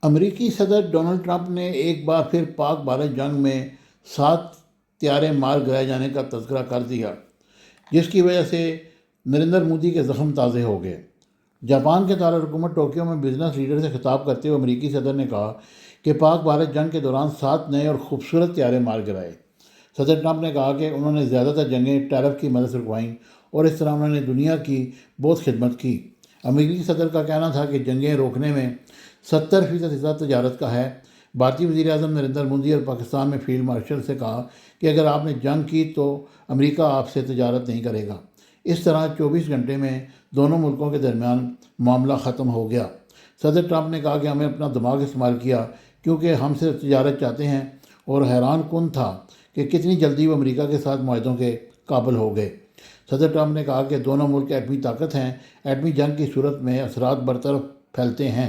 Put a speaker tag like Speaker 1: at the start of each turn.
Speaker 1: अमेरिकी सदर Donald Trump ने एक बार फिर पाक भारत जंग में 7 त्यारे मार गिराए जाने का तज़किरा कर दिया, जिसकी वजह से नरेंद्र मोदी के ज़ख्म ताज़े हो गए। जापान के दारुल टोक्यो में बिजनेस लीडर से खिताब करते हुए अमेरिकी सदर ने कहा कि पाक भारत जंग के दौरान 7 नए और खूबसूरत त्यारे मार गिराए। सदर ट्रंप ने कहा कि उन्होंने ज़्यादातर जंगें टैरिफ की मदद से रुकवाईं और इस तरह उन्होंने दुनिया की बहुत खिदमत की। अमेरिकी सदर का कहना था कि जंगें रोकने में 70% हिस्सा तजारत का है। भारतीय वज़ीर आज़म नरेंद्र मोदी और पाकिस्तान में फील्ड मार्शल से कहा कि अगर आपने जंग की तो अमेरिका आपसे तजारत नहीं करेगा। इस तरह 24 घंटे में दोनों मुल्कों के दरमियान मामला ख़त्म हो गया। सदर ट्रंप ने कहा कि हमें अपना दिमाग इस्तेमाल किया क्योंकि हम सिर्फ तजारत चाहते हैं, और हैरान कुन था कि कितनी जल्दी वो अमेरिका के साथ मुआहदों के काबिल हो गए। सदर ट्रंप ने कहा कि दोनों मुल्क एटमी ताकत हैं, एटमी जंग की सूरत में असरात बरतरफ फैलते हैं।